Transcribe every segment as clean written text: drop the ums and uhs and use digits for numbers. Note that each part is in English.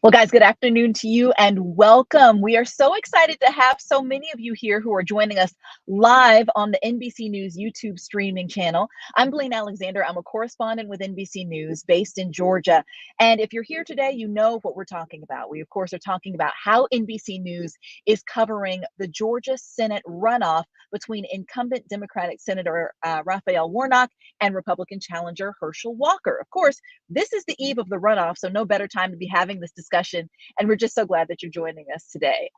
Well, guys, good afternoon to you and welcome. We are so excited to have so many of you here who are joining us live on the NBC News YouTube streaming channel. I'm Blayne Alexander. I'm a correspondent with NBC News based in Georgia. And if you're here today, you know what we're talking about. We, of course, are talking about how NBC News is covering the Georgia Senate runoff between incumbent Democratic Senator Raphael Warnock and Republican challenger Herschel Walker. Of course, this is the eve of the runoff, so no better time to be having this discussion. And we're just so glad that you're joining us today.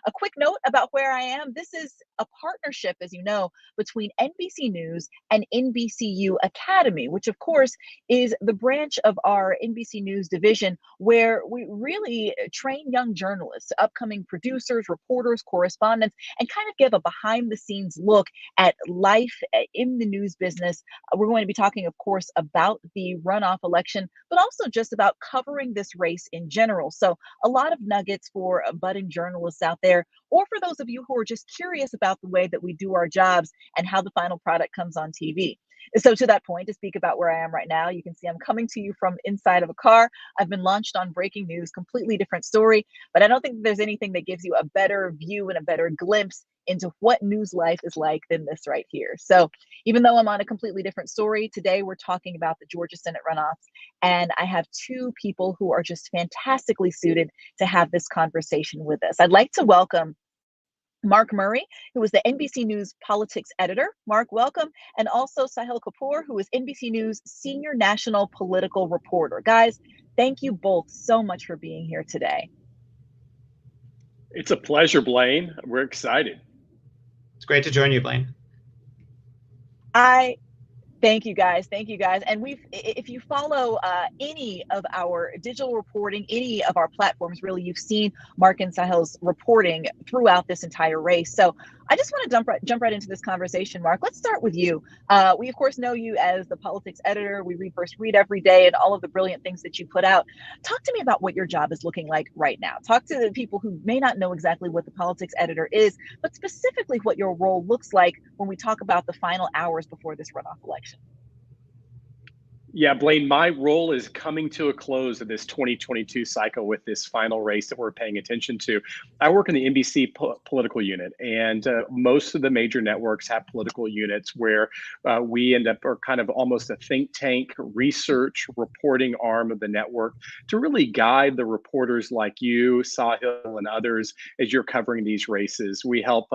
A quick note about where I am. This is a partnership, as you know, between NBC News and NBCU Academy, which of course is the branch of our NBC News division where we really train young journalists, upcoming producers, reporters, correspondents, and kind of give a behind the scenes look at life in the news business. We're going to be talking, of course, about the runoff election, but also just about covering this race in general. So a lot of nuggets for budding journalists out there, or for those of you who are just curious about the way that we do our jobs and how the final product comes on TV. So to that point, to speak about where I am right now, you can see I'm coming to you from inside of a car. I've been launched on breaking news, completely different story, but I don't think there's anything that gives you a better view and a better glimpse into what news life is like than this right here. So even though I'm on a completely different story, today we're talking about the Georgia Senate runoffs, and I have two people who are just fantastically suited to have this conversation with us. I'd like to welcome Mark Murray, who is the NBC News politics editor. Mark, welcome. And also Sahil Kapur, who is NBC News senior national political reporter. Guys, thank you both so much for being here today. It's a pleasure, Blayne. We're excited. It's great to join you, Blayne. Thank you guys. Thank you guys. And if you follow any of our digital reporting, any of our platforms, really, you've seen Mark and Sahil's reporting throughout this entire race. So I just want to jump right into this conversation, Mark. Let's start with you. We, of course, know you as the politics editor. We read First Read every day and all of the brilliant things that you put out. Talk to me about what your job is looking like right now. Talk to the people who may not know exactly what the politics editor is, but specifically what your role looks like when we talk about the final hours before this runoff election. Yeah, Blayne, my role is coming to a close of this 2022 cycle with this final race that we're paying attention to. I work in the NBC political unit, and most of the major networks have political units where we end up are kind of almost a think tank research reporting arm of the network to really guide the reporters like you, Sahil, and others as you're covering these races. We help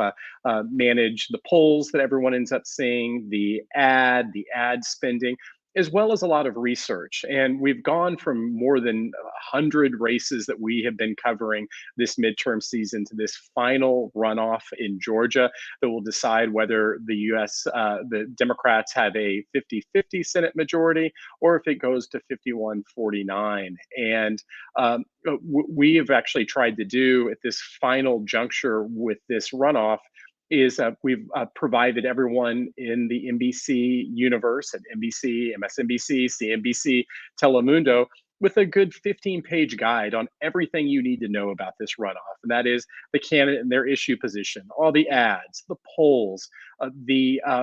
manage the polls that everyone ends up seeing, the ad spending, as well as a lot of research. And we've gone from more than 100 races that we have been covering this midterm season to this final runoff in Georgia that will decide whether the Democrats have a 50-50 Senate majority or if it goes to 51-49. And we have actually tried to do at this final juncture with this runoff is we've provided everyone in the NBC universe at NBC, MSNBC, CNBC, Telemundo with a good 15-page guide on everything you need to know about this runoff. And that is the candidate and their issue position, all the ads, the polls,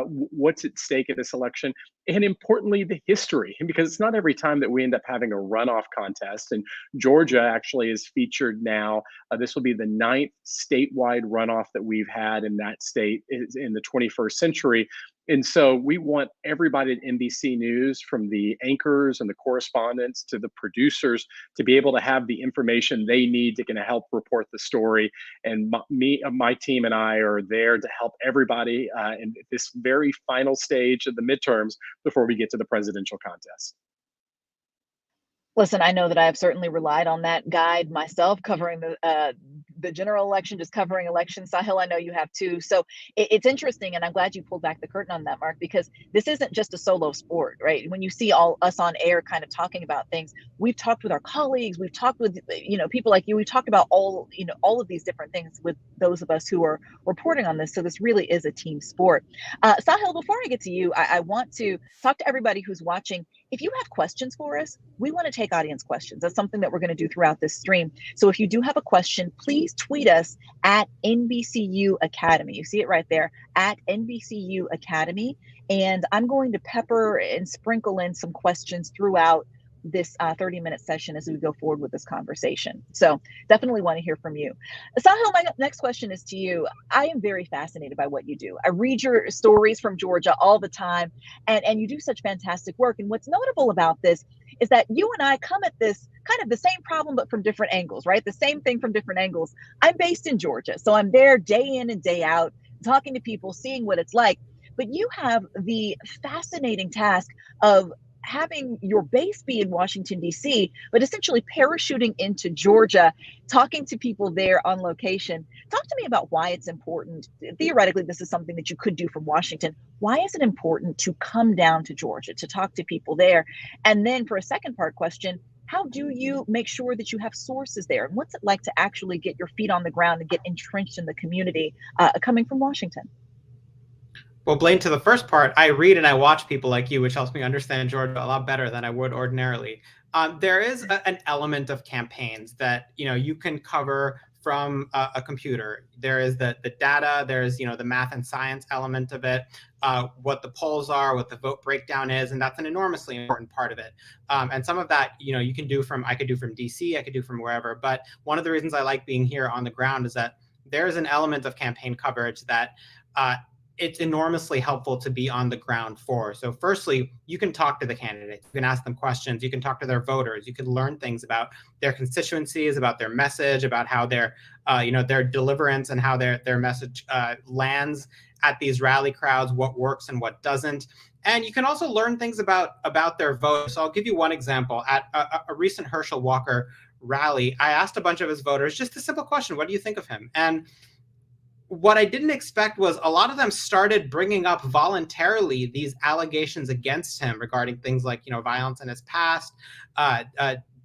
what's at stake in this election, and importantly, the history. Because it's not every time that we end up having a runoff contest. And Georgia actually is featured now. This will be the 9th statewide runoff that we've had in that state in the 21st century. And so we want everybody at NBC News, from the anchors and the correspondents to the producers, to be able to have the information they need to help report the story. And my team and I are there to help everybody in this very final stage of the midterms before we get to the presidential contest. Listen, I know that I have certainly relied on that guide myself, covering the general election, just covering elections. Sahil, I know you have too. So it's interesting, and I'm glad you pulled back the curtain on that, Mark, because this isn't just a solo sport, right? When you see all us on air kind of talking about things, we've talked with our colleagues, we've talked with people like you, we talked about all of these different things with those of us who are reporting on this. So this really is a team sport. Sahil, before I get to you, I want to talk to everybody who's watching. If you have questions for us, we want to take audience questions. That's something that we're going to do throughout this stream. So if you do have a question, please tweet us at NBCU Academy. You see it right there, at NBCU Academy. And I'm going to pepper and sprinkle in some questions throughout this 30-minute session as we go forward with this conversation. So definitely want to hear from you. Sahil, my next question is to you. I am very fascinated by what you do. I read your stories from Georgia all the time, and you do such fantastic work. And what's notable about this is that you and I come at this kind of the same problem, but from different angles, right? The same thing from different angles. I'm based in Georgia, so I'm there day in and day out, talking to people, seeing what it's like. But you have the fascinating task of having your base be in Washington, D.C., but essentially parachuting into Georgia, talking to people there on location. Talk to me about why it's important. Theoretically, this is something that you could do from Washington. Why is it important to come down to Georgia to talk to people there? And then for a second part question, how do you make sure that you have sources there? And what's it like to actually get your feet on the ground and get entrenched in the community coming from Washington? Well, Blayne, to the first part, I read and I watch people like you, which helps me understand Georgia a lot better than I would ordinarily. There is an element of campaigns that you can cover from a computer. There is the data. There's the math and science element of it, what the polls are, what the vote breakdown is, and that's an enormously important part of it. And some of that you can do from I could do from DC, I could do from wherever. But one of the reasons I like being here on the ground is that there's an element of campaign coverage that it's enormously helpful to be on the ground for. So firstly, you can talk to the candidates, you can ask them questions, you can talk to their voters, you can learn things about their constituencies, about their message, about how their deliverance and how their message lands at these rally crowds, what works and what doesn't. And you can also learn things about their vote. So I'll give you one example. At a recent Herschel Walker rally, I asked a bunch of his voters just a simple question: what do you think of him? And what I didn't expect was a lot of them started bringing up voluntarily these allegations against him regarding things like, violence in his past,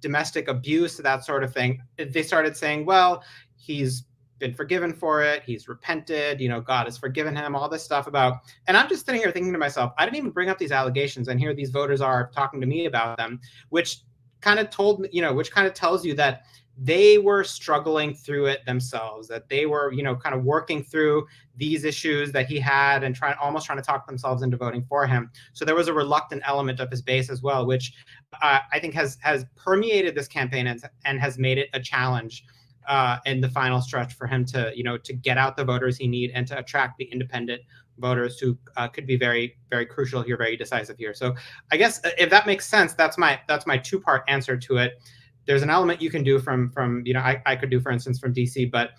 domestic abuse, that sort of thing. They started saying, well, he's been forgiven for it. He's repented. God has forgiven him, all this stuff about. And I'm just sitting here thinking to myself, I didn't even bring up these allegations. And here these voters are talking to me about them, which kind of tells you that they were struggling through it themselves, that they were, kind of working through these issues that he had and almost trying to talk themselves into voting for him. So there was a reluctant element of his base as well, which I think has permeated this campaign and has made it a challenge in the final stretch for him to, to get out the voters he needs and to attract the independent voters who could be very, very crucial here, very decisive here. So I guess if that makes sense, that's my two-part answer to it. There's an element you can do from I could do, for instance, from DC, but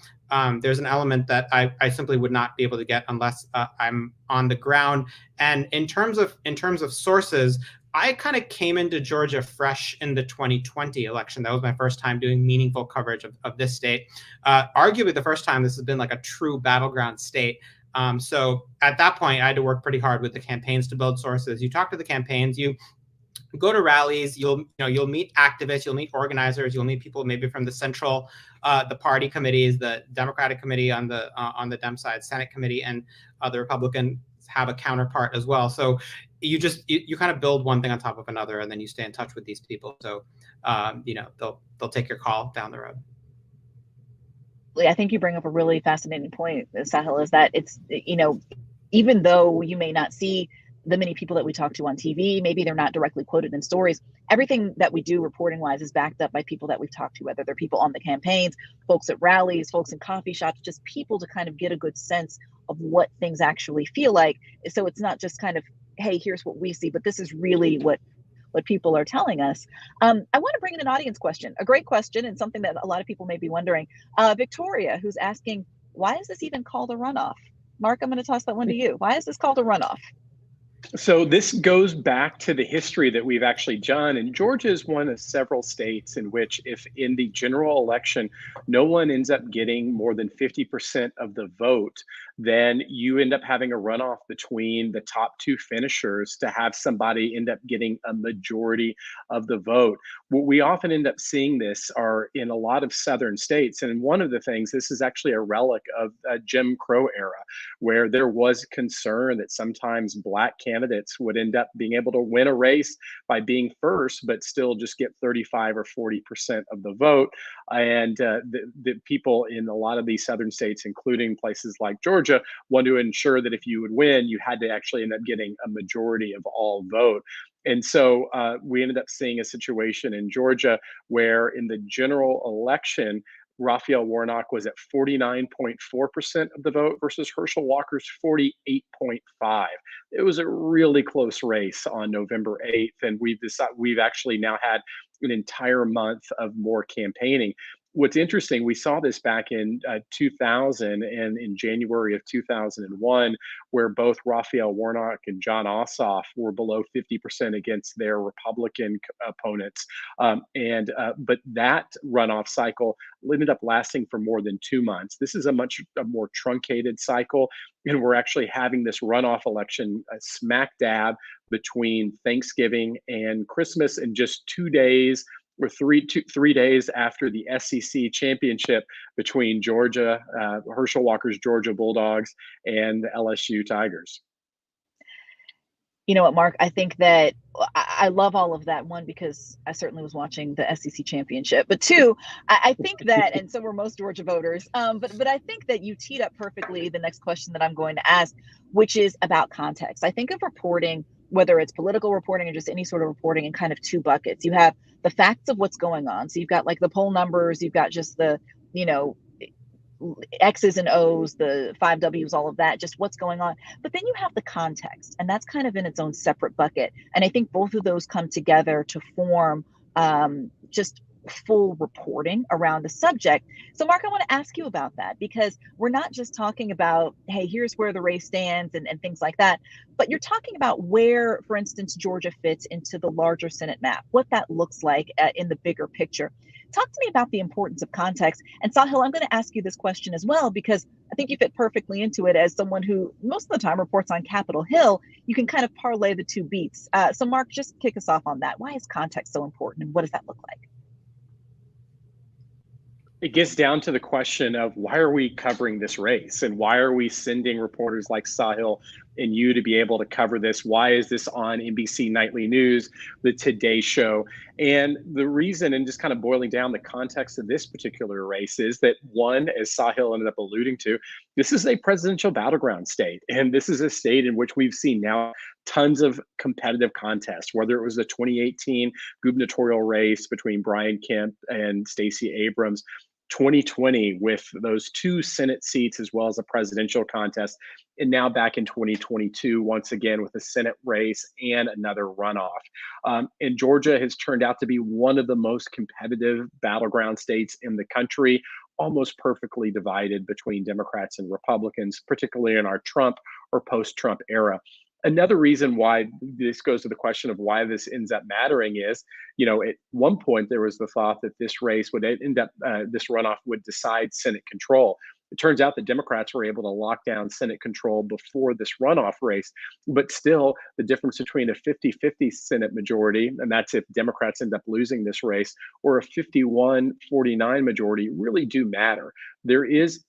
there's an element that I simply would not be able to get unless I'm on the ground. And in terms of sources, I kind of came into Georgia fresh in the 2020 election. That was my first time doing meaningful coverage of this state. Arguably the first time this has been like a true battleground state. So at that point, I had to work pretty hard with the campaigns to build sources. You talk to the campaigns, you go to rallies, you'll meet activists, you'll meet organizers, you'll meet people maybe from the central, the party committees, the Democratic committee on the Dem side, Senate committee, and the Republicans have a counterpart as well. So you kind of build one thing on top of another, and then you stay in touch with these people. So they'll take your call down the road. I think you bring up a really fascinating point, Sahil, is that it's, even though you may not see the many people that we talk to on TV, maybe they're not directly quoted in stories, everything that we do reporting wise is backed up by people that we've talked to, whether they're people on the campaigns, folks at rallies, folks in coffee shops, just people to kind of get a good sense of what things actually feel like. So it's not just kind of, hey, here's what we see, but this is really what people are telling us. I want to bring in an audience question, a great question, and something that a lot of people may be wondering. Victoria, who's asking, why is this even called a runoff? Mark, I'm going to toss that one to you. Why is this called a runoff? So this goes back to the history that we've actually done. And Georgia is one of several states in which if in the general election, no one ends up getting more than 50% of the vote, then you end up having a runoff between the top two finishers to have somebody end up getting a majority of the vote. What we often end up seeing this are in a lot of southern states. And one of the things, this is actually a relic of a Jim Crow era, where there was concern that sometimes Black candidates would end up being able to win a race by being first, but still just get 35 or 40% of the vote. And the people in a lot of these southern states, including places like Georgia, want to ensure that if you would win, you had to actually end up getting a majority of all vote. And so we ended up seeing a situation in Georgia where in the general election, Raphael Warnock was at 49.4% of the vote versus Herschel Walker's 48.5. It was a really close race on November 8th, and we've actually now had an entire month of more campaigning. What's interesting, we saw this back in 2000 and in January of 2001, where both Raphael Warnock and John Ossoff were below 50% against their Republican opponents. But that runoff cycle ended up lasting for more than 2 months. This is a more truncated cycle, and we're actually having this runoff election smack dab between Thanksgiving and Christmas in just 2 days or 3 days after the SEC championship between Georgia, Herschel Walker's Georgia Bulldogs, and the LSU Tigers. You know what, Mark? I think that I love all of that. One, because I certainly was watching the SEC championship, but two, I think that, and so were most Georgia voters. But I think that you teed up perfectly the next question that I'm going to ask, which is about context. I think of reporting, whether it's political reporting or just any sort of reporting, in kind of two buckets. You have the facts of what's going on. So you've got like the poll numbers, you've got just the, X's and O's, the 5 W's, all of that, just what's going on. But then you have the context, and that's kind of in its own separate bucket. And I think both of those come together to form just full reporting around the subject. So Mark, I want to ask you about that, because we're not just talking about, hey, here's where the race stands and things like that, but you're talking about where, for instance, Georgia fits into the larger Senate map, what that looks like in the bigger picture. Talk to me about the importance of context. And Sahil, I'm going to ask you this question as well, because I think you fit perfectly into it as someone who most of the time reports on Capitol Hill. You can kind of parlay the two beats. So Mark, just kick us off on that. Why is context so important, and what does that look like? It gets down to the question of why are we covering this race, and why are we sending reporters like Sahil and you to be able to cover this? Why is this on NBC Nightly News, the Today Show? And the reason, and just kind of boiling down the context of this particular race, is that one, as Sahil ended up alluding to, this is a presidential battleground state. And this is a state in which we've seen now tons of competitive contests, whether it was the 2018 gubernatorial race between Brian Kemp and Stacey Abrams, 2020 with those 2 Senate seats, as well as a presidential contest, and now back in 2022, once again with a Senate race and another runoff. And Georgia has turned out to be one of the most competitive battleground states in the country, almost perfectly divided between Democrats and Republicans, particularly in our Trump or post-Trump era. Another reason why this goes to the question of why this ends up mattering is, at one point there was the thought that this race would end up, this runoff would decide Senate control. It turns out the Democrats were able to lock down Senate control before this runoff race, but still the difference between a 50-50 Senate majority, and that's if Democrats end up losing this race, or a 51-49 majority really do matter. There is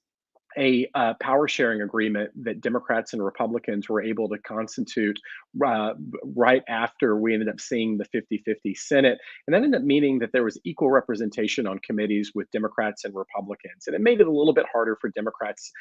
a power sharing agreement that Democrats and Republicans were able to constitute right after we ended up seeing the 50-50 Senate. And that ended up meaning that there was equal representation on committees with Democrats and Republicans. And it made it a little bit harder for Democrats,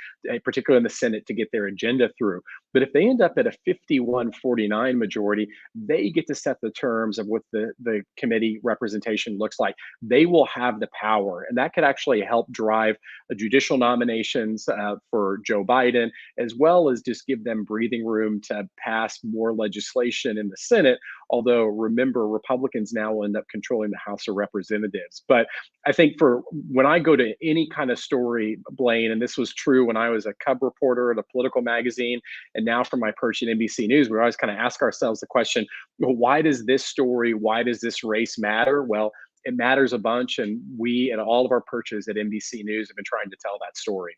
particularly in the Senate, to get their agenda through. But if they end up at a 51-49 majority, they get to set the terms of what the committee representation looks like. They will have the power, and that could actually help drive a judicial nominations for Joe Biden, as well as just give them breathing room to pass more legislation in the Senate. Although remember, Republicans now will end up controlling the House of Representatives. But I think for when I go to any kind of story, Blayne, and this was true when I was a cub reporter at a political magazine, and now from my perch at NBC News, we always kind of ask ourselves the question, well, why does this story, why does this race matter? Well, it matters a bunch, and we and all of our perches at NBC News have been trying to tell that story.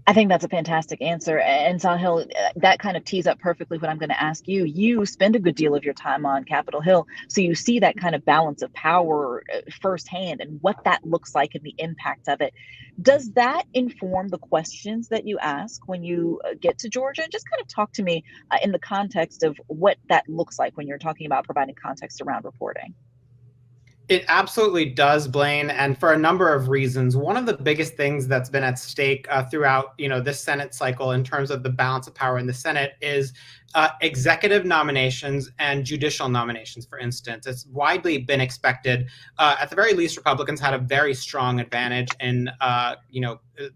I think that's a fantastic answer. And Sahil, that kind of tees up perfectly what I'm going to ask you. You spend a good deal of your time on Capitol Hill, so you see that kind of balance of power firsthand and what that looks like and the impact of it. Does that inform the questions that you ask when you get to Georgia? Just kind of talk to me in the context of what that looks like when you're talking about providing context around reporting. It absolutely does, Blayne, and for a number of reasons. One of the biggest things that's been at stake throughout, this Senate cycle in terms of the balance of power in the Senate is executive nominations and judicial nominations. For instance, it's widely been expected. At the very least, Republicans had a very strong advantage in,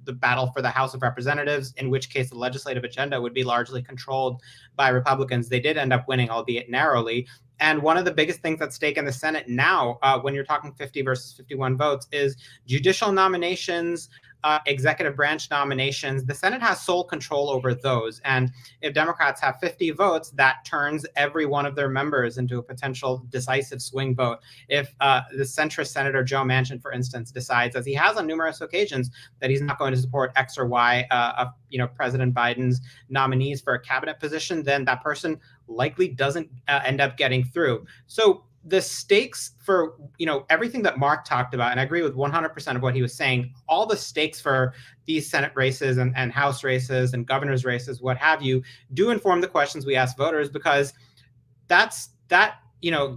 the battle for the House of Representatives, in which case the legislative agenda would be largely controlled by Republicans. They did end up winning, albeit narrowly. And one of the biggest things at stake in the Senate now, when you're talking 50 versus 51 votes, is judicial nominations, executive branch nominations. The Senate has sole control over those. And if Democrats have 50 votes, that turns every one of their members into a potential decisive swing vote. If the centrist Senator Joe Manchin, for instance, decides, as he has on numerous occasions, that he's not going to support X or Y of President Biden's nominees for a cabinet position, then that person likely doesn't end up getting through. So the stakes for everything that Mark talked about, and I agree with 100% of what he was saying, all the stakes for these Senate races and House races and governor's races, what have you, do inform the questions we ask voters, because that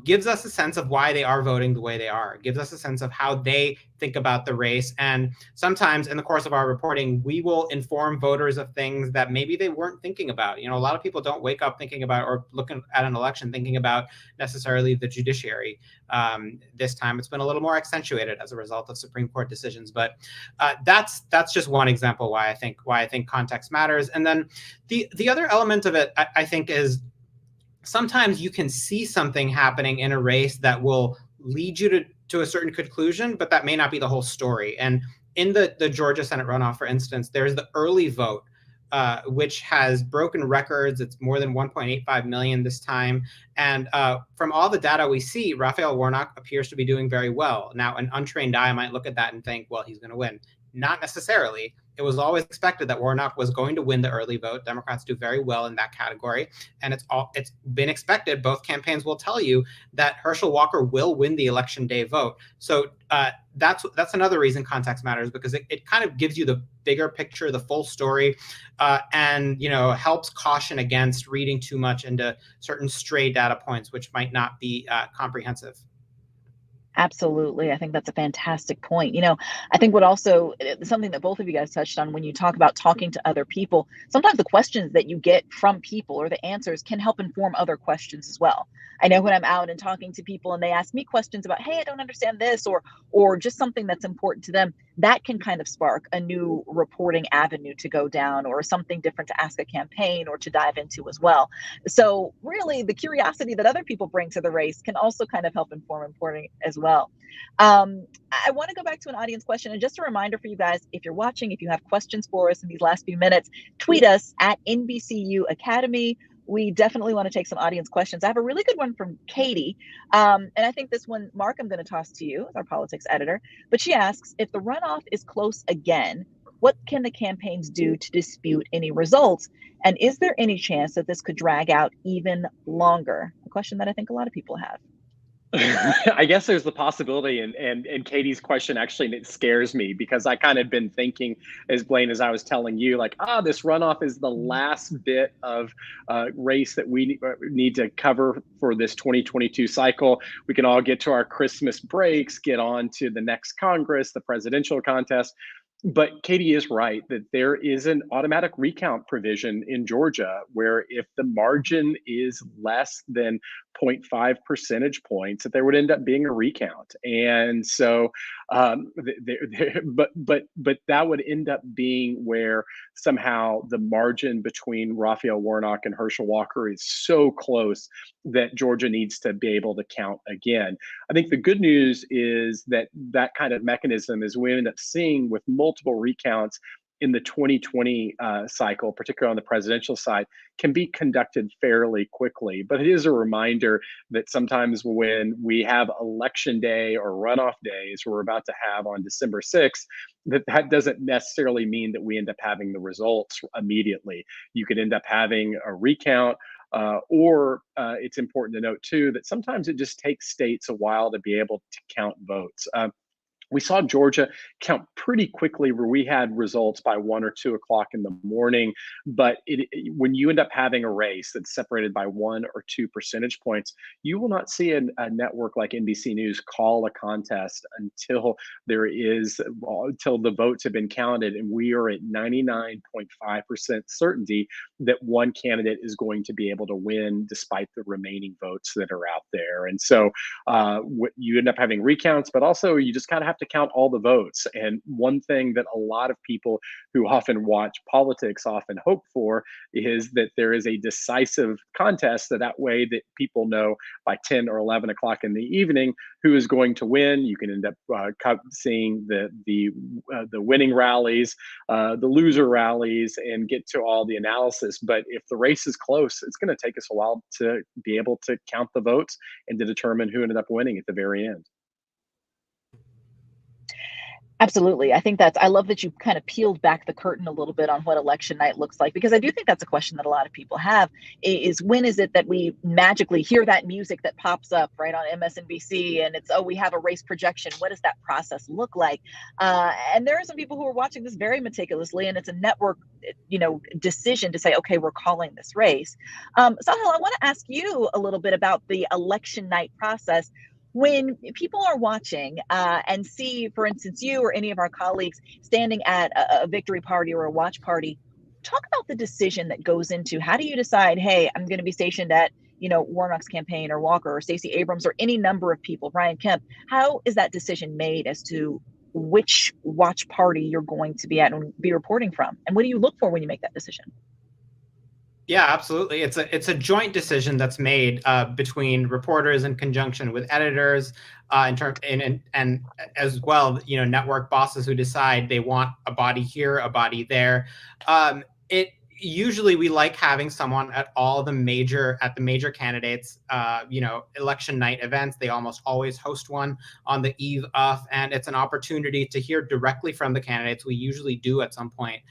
gives us a sense of why they are voting the way they are. It gives us a sense of how they think about the race. And sometimes in the course of our reporting, we will inform voters of things that maybe they weren't thinking about. A lot of people don't wake up thinking about or looking at an election thinking about necessarily the judiciary. This time it's been a little more accentuated as a result of Supreme Court decisions. But that's just one example why I think context matters. And then the other element of it, I think, is sometimes you can see something happening in a race that will lead you to a certain conclusion, but that may not be the whole story. And in the Georgia Senate runoff, for instance, there's the early vote, which has broken records. It's more than 1.85 million this time. And from all the data we see, Raphael Warnock appears to be doing very well. Now, an untrained eye might look at that and think, well, he's going to win. Not necessarily. It was always expected that Warnock was going to win the early vote. Democrats do very well in that category. And it's been expected. Both campaigns will tell you that Herschel Walker will win the election day vote. So that's another reason context matters, because it kind of gives you the bigger picture, the full story, and helps caution against reading too much into certain stray data points, which might not be comprehensive. Absolutely. I think that's a fantastic point. I think what also something that both of you guys touched on when you talk about talking to other people, sometimes the questions that you get from people or the answers can help inform other questions as well. I know when I'm out and talking to people and they ask me questions about, hey, I don't understand this, or just something that's important to them, that can kind of spark a new reporting avenue to go down, or something different to ask a campaign or to dive into as well. So really, the curiosity that other people bring to the race can also kind of help inform reporting as well. I want to go back to an audience question, and just a reminder for you guys, if you're watching, if you have questions for us in these last few minutes, tweet us at NBCU Academy. We definitely want to take some audience questions. I have a really good one from Katie. And I think this one, Mark, I'm going to toss to you as our politics editor. But she asks, if the runoff is close again, what can the campaigns do to dispute any results? And is there any chance that this could drag out even longer? A question that I think a lot of people have. I guess there's the possibility, and Katie's question actually, it scares me, because I kind of been thinking, as Blayne, as I was telling you, like, this runoff is the last bit of race that we need to cover for this 2022 cycle. We can all get to our Christmas breaks, get on to the next Congress, the presidential contest. But Katie is right that there is an automatic recount provision in Georgia where if the margin is less than 0.5 percentage points, that there would end up being a recount. And so, but that would end up being where somehow the margin between Raphael Warnock and Herschel Walker is so close that Georgia needs to be able to count again. I think the good news is that that kind of mechanism is we end up seeing with multiple recounts in the 2020 cycle, particularly on the presidential side, can be conducted fairly quickly. But it is a reminder that sometimes when we have election day or runoff days we're about to have on December 6th, that doesn't necessarily mean that we end up having the results immediately. You could end up having a recount, or it's important to note too that sometimes it just takes states a while to be able to count votes. We saw Georgia count pretty quickly where we had results by 1 or 2 o'clock in the morning. But when you end up having a race that's separated by 1 or 2 percentage points, you will not see a network like NBC News call a contest until the votes have been counted. And we are at 99.5% certainty that one candidate is going to be able to win despite the remaining votes that are out there. And so you end up having recounts, but also you just kind of have to count all the votes. And one thing that a lot of people who often watch politics often hope for is that there is a decisive contest, that way that people know by 10 or 11 o'clock in the evening who is going to win. You can end up seeing the winning rallies, the loser rallies, and get to all the analysis. But if the race is close, it's going to take us a while to be able to count the votes and to determine who ended up winning at the very end. Absolutely. I love that you kind of peeled back the curtain a little bit on what election night looks like, because I do think that's a question that a lot of people have is when is it that we magically hear that music that pops up right on MSNBC and it's, oh, we have a race projection. What does that process look like? And there are some people who are watching this very meticulously, and it's a network, decision to say, okay, we're calling this race. Sahil, I want to ask you a little bit about the election night process. When people are watching and see, for instance, you or any of our colleagues standing at a victory party or a watch party, talk about the decision that goes into how do you decide, hey, I'm going to be stationed at, Warnock's campaign or Walker or Stacey Abrams or any number of people, Brian Kemp. How is that decision made as to which watch party you're going to be at and be reporting from? And what do you look for when you make that decision? Yeah, absolutely. It's a joint decision that's made between reporters in conjunction with editors, and as well, network bosses who decide they want a body here, a body there. Usually we like having someone at the major candidates, election night events. They almost always host one on the eve of, and it's an opportunity to hear directly from the candidates. We usually do at some point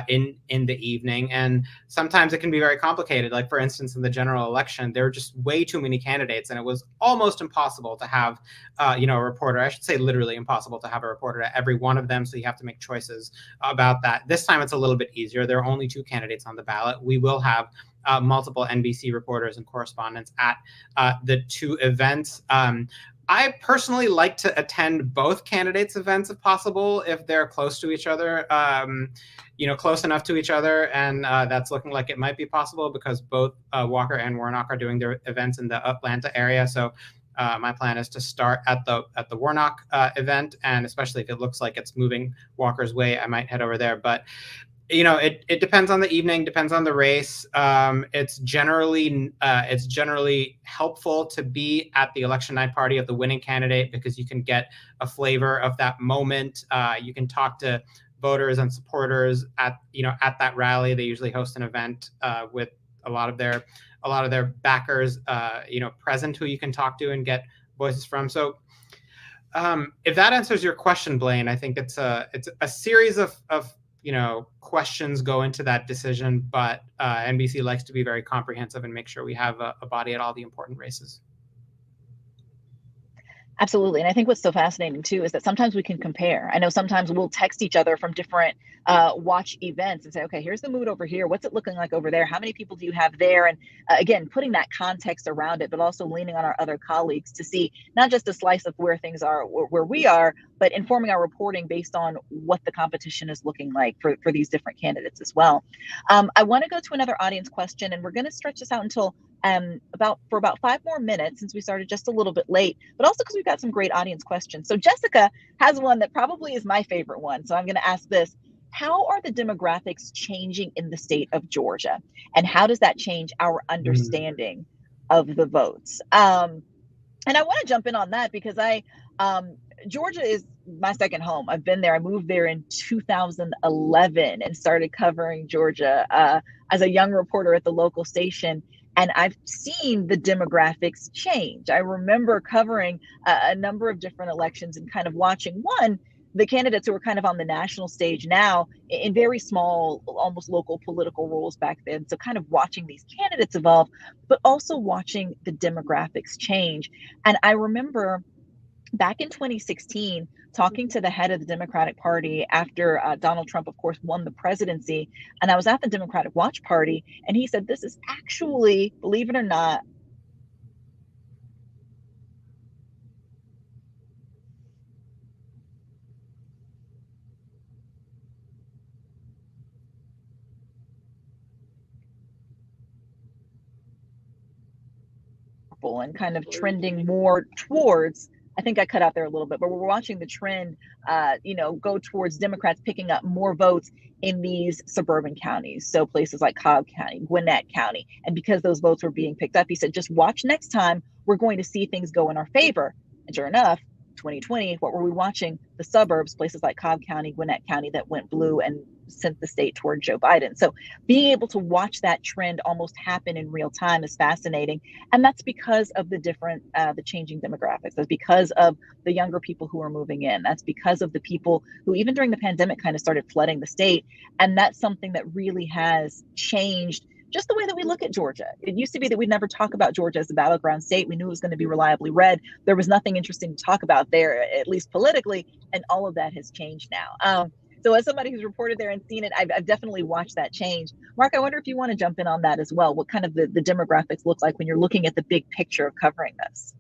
in the evening, and sometimes it can be very complicated. Like, for instance, in the general election, there were just way too many candidates, and it was almost impossible to have a reporter. I should say literally impossible to have a reporter at every one of them, so you have to make choices about that. This time it's a little bit easier. There are only 2 candidates on the ballot. We will have multiple NBC reporters and correspondents at the 2 events. I personally like to attend both candidates' events if possible, if they're close to each other, close enough to each other. And that's looking like it might be possible because both Walker and Warnock are doing their events in the Atlanta area. So my plan is to start at the Warnock event, and especially if it looks like it's moving Walker's way, I might head over there. But it depends on the evening, depends on the race. It's generally helpful to be at the election night party of the winning candidate because you can get a flavor of that moment. You can talk to voters and supporters at that rally. They usually host an event with a lot of their backers, present, who you can talk to and get voices from. So if that answers your question, Blayne, I think it's a series of questions go into that decision, but NBC likes to be very comprehensive and make sure we have a body at all the important races. Absolutely. And I think what's so fascinating too is that sometimes we can compare. I know sometimes we'll text each other from different watch events and say, okay, here's the mood over here. What's it looking like over there? How many people do you have there? And again, putting that context around it, but also leaning on our other colleagues to see not just a slice of where things are, where we are, but informing our reporting based on what the competition is looking like for these different candidates as well. I want to go to another audience question, and we're going to stretch this out until for about 5 more minutes, since we started just a little bit late, but also because we've got some great audience questions. So Jessica has one that probably is my favorite one. So I'm going to ask this: how are the demographics changing in the state of Georgia? And how does that change our understanding of the votes? And I want to jump in on that because Georgia is my second home. I've been there. I moved there in 2011 and started covering Georgia as a young reporter at the local station. And I've seen the demographics change. I remember covering a number of different elections and kind of watching the candidates who were kind of on the national stage now in very small, almost local political roles back then. So kind of watching these candidates evolve, but also watching the demographics change. And I remember back in 2016, talking to the head of the Democratic Party after Donald Trump, of course, won the presidency. And I was at the Democratic Watch Party, and he said, this is actually, believe it or not, and kind of trending more towards, I think I cut out there a little bit, but we're watching the trend, go towards Democrats picking up more votes in these suburban counties. So places like Cobb County, Gwinnett County. And because those votes were being picked up, he said, just watch next time, we're going to see things go in our favor. And sure enough, 2020, what were we watching? The suburbs, places like Cobb County, Gwinnett County, that went blue and sent the state toward Joe Biden. So being able to watch that trend almost happen in real time is fascinating. And that's because of the the changing demographics. That's because of the younger people who are moving in. That's because of the people who, even during the pandemic, kind of started flooding the state. And that's something that really has changed just the way that we look at Georgia. It used to be that we'd never talk about Georgia as a battleground state. We knew it was going to be reliably red. There was nothing interesting to talk about there, at least politically, and all of that has changed now. So as somebody who's reported there and seen it, I've definitely watched that change. Mark, I wonder if you want to jump in on that as well. What kind of the demographics look like when you're looking at the big picture of covering this?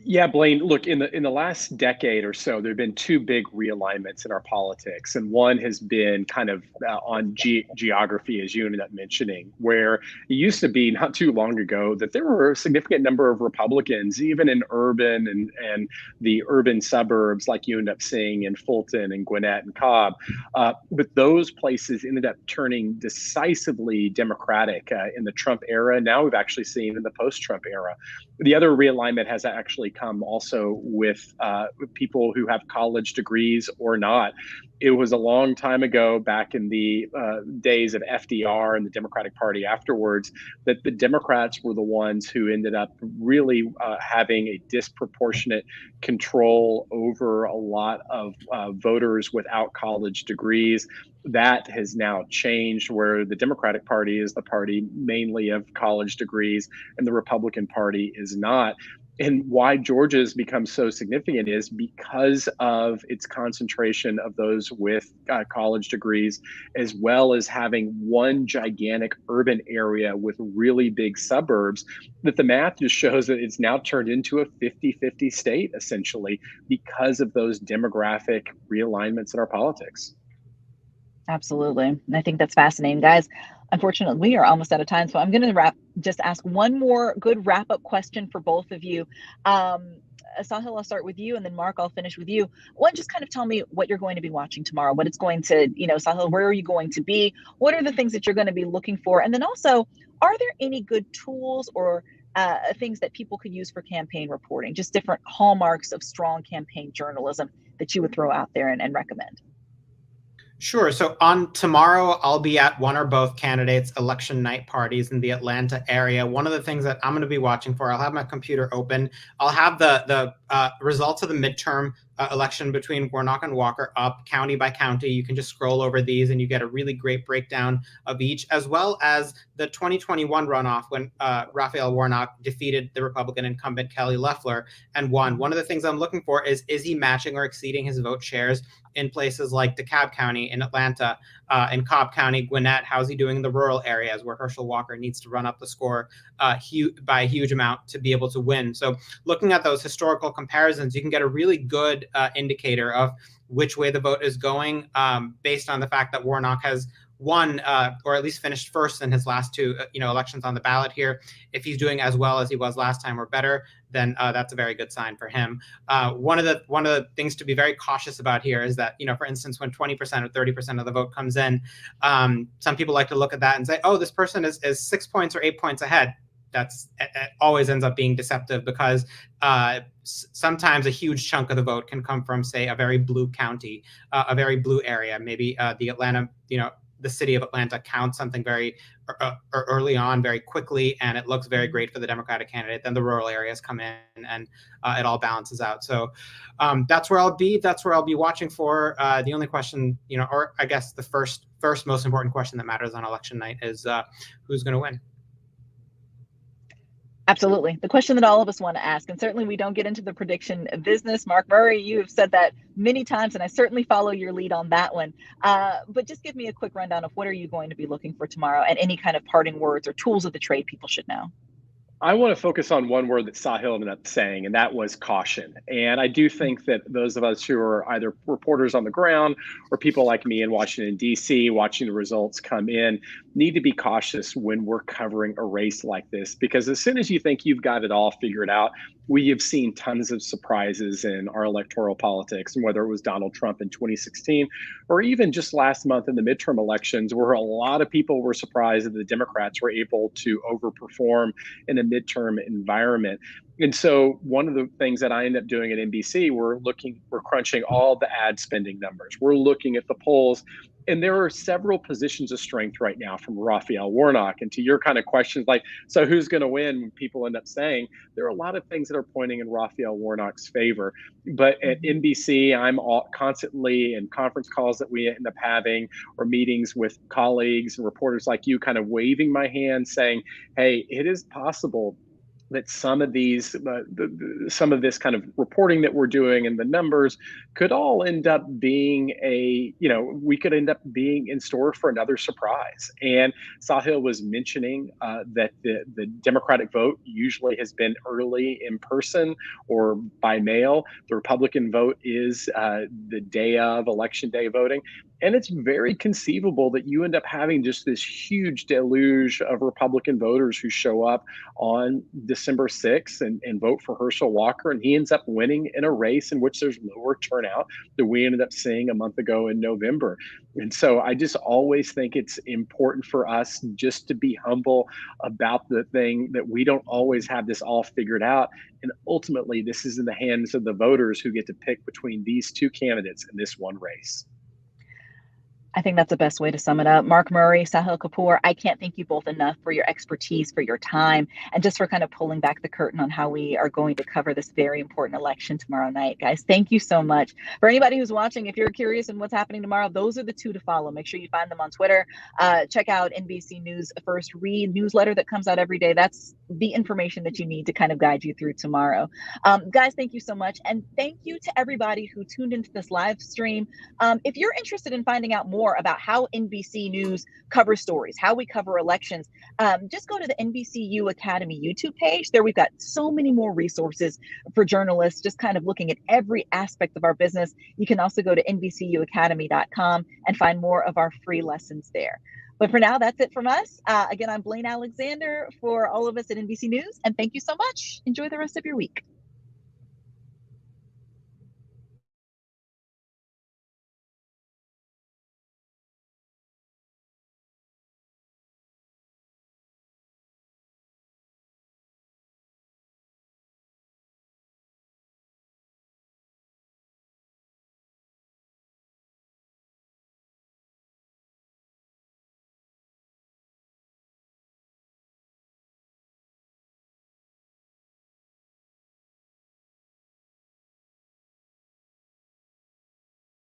Yeah, Blayne, look, in the last decade or so, there have been two big realignments in our politics. And one has been kind of on geography, as you ended up mentioning, where it used to be not too long ago that there were a significant number of Republicans, even in urban and the urban suburbs, like you end up seeing in Fulton and Gwinnett and Cobb. But those places ended up turning decisively Democratic in the Trump era. Now we've actually seen in the post-Trump era. The other realignment has actually come also with people who have college degrees or not. It was a long time ago, back in the days of FDR and the Democratic Party afterwards, that the Democrats were the ones who ended up really having a disproportionate control over a lot of voters without college degrees. That has now changed, where the Democratic Party is the party mainly of college degrees and the Republican Party is not. And why Georgia has become so significant is because of its concentration of those with college degrees, as well as having one gigantic urban area with really big suburbs, that the math just shows that it's now turned into a 50-50 state, essentially, because of those demographic realignments in our politics. Absolutely. And I think that's fascinating, guys. Unfortunately, we are almost out of time. So I'm going to just ask one more good wrap up question for both of you. Sahil, I'll start with you, and then Mark, I'll finish with you. One, just kind of tell me what you're going to be watching tomorrow, what it's going to, Sahil, where are you going to be? What are the things that you're going to be looking for? And then also, are there any good tools or things that people could use for campaign reporting, just different hallmarks of strong campaign journalism that you would throw out there and recommend? Sure. So on tomorrow, I'll be at one or both candidates' election night parties in the Atlanta area. One of the things that I'm going to be watching for, I'll have my computer open. I'll have the results of the midterm election between Warnock and Walker up county by county. You can just scroll over these and you get a really great breakdown of each, as well as the 2021 runoff when Raphael Warnock defeated the Republican incumbent Kelly Loeffler and won. One of the things I'm looking for is he matching or exceeding his vote shares in places like DeKalb County, in Atlanta, in Cobb County, Gwinnett? How's he doing in the rural areas where Herschel Walker needs to run up the score by a huge amount to be able to win? So looking at those historical comparisons, you can get a really good indicator of which way the vote is going based on the fact that Warnock has won or at least finished first in his last two elections on the ballot here. If he's doing as well as he was last time or better, then that's a very good sign for him. One of the things to be very cautious about here is that, for instance, when 20% or 30% of the vote comes in, some people like to look at that and say, oh, this person is 6 points or 8 points ahead. It always ends up being deceptive because sometimes a huge chunk of the vote can come from, say, a very blue county, a very blue area. Maybe the Atlanta, the city of Atlanta counts something very early on, very quickly, and it looks very great for the Democratic candidate. Then the rural areas come in and it all balances out. So that's where I'll be. That's where I'll be watching for. The only question, or I guess the first most important question that matters on election night is who's going to win. Absolutely. The question that all of us want to ask, and certainly we don't get into the prediction business. Mark Murray, you have said that many times, and I certainly follow your lead on that one. But just give me a quick rundown of what are you going to be looking for tomorrow, and any kind of parting words or tools of the trade people should know. I want to focus on one word that Sahil ended up saying, and that was caution. And I do think that those of us who are either reporters on the ground or people like me in Washington, D.C., watching the results come in, need to be cautious when we're covering a race like this. Because as soon as you think you've got it all figured out, we have seen tons of surprises in our electoral politics, and whether it was Donald Trump in 2016 or even just last month in the midterm elections, where a lot of people were surprised that the Democrats were able to overperform in a midterm environment. And so one of the things that I end up doing at NBC, we're crunching all the ad spending numbers. We're looking at the polls. And there are several positions of strength right now from Raphael Warnock. And to your kind of questions, like, so who's going to win? People end up saying there are a lot of things that are pointing in Raphael Warnock's favor. But at NBC, I'm constantly in conference calls that we end up having, or meetings with colleagues and reporters like you, kind of waving my hand saying, hey, it is possible that some of these, some of this kind of reporting that we're doing and the numbers could all end up being we could end up being in store for another surprise. And Sahil was mentioning that the Democratic vote usually has been early in person or by mail. The Republican vote is the day of election day voting. And it's very conceivable that you end up having just this huge deluge of Republican voters who show up on December 6th and vote for Herschel Walker. And he ends up winning in a race in which there's lower turnout than we ended up seeing a month ago in November. And so I just always think it's important for us just to be humble about the thing that we don't always have this all figured out. And ultimately, this is in the hands of the voters who get to pick between these two candidates in this one race. I think that's the best way to sum it up. Mark Murray, Sahil Kapur, I can't thank you both enough for your expertise, for your time, and just for kind of pulling back the curtain on how we are going to cover this very important election tomorrow night. Guys, thank you so much. For anybody who's watching, if you're curious in what's happening tomorrow, those are the two to follow. Make sure you find them on Twitter. Check out NBC News First Read newsletter that comes out every day. That's the information that you need to kind of guide you through tomorrow. Guys, thank you so much. And thank you to everybody who tuned into this live stream. If you're interested in finding out more about how NBC News covers stories, how we cover elections, just go to the NBCU Academy YouTube page. There we've got so many more resources for journalists, just kind of looking at every aspect of our business. You can also go to NBCUacademy.com and find more of our free lessons there. But for now, that's it from us. Again, I'm Blayne Alexander for all of us at NBC News, and thank you so much. Enjoy the rest of your week.